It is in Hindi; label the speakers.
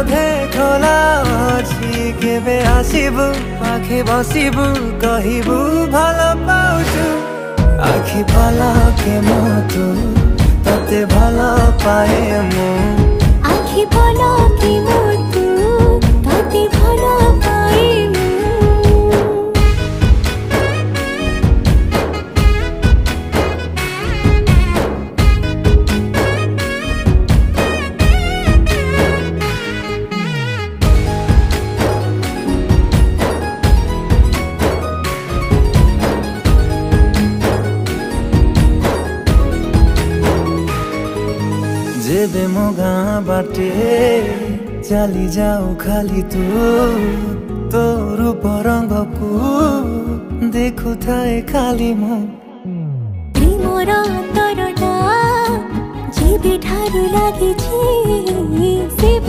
Speaker 1: बोधे खोला अछि केबे आसिबु पाखे बसिबु कहिबु भलो पाउछु आखि पलके मोतु तते भलो पाए मु
Speaker 2: आखि पलके मोतु तते भलो पाए मु
Speaker 1: जेबे मो गाँ बाटे चली जाऊ खाली तू रूप रंग को देखु थाए खाली मो
Speaker 2: प्रेमर तरटा जेबे ठारू लागिछि सेबे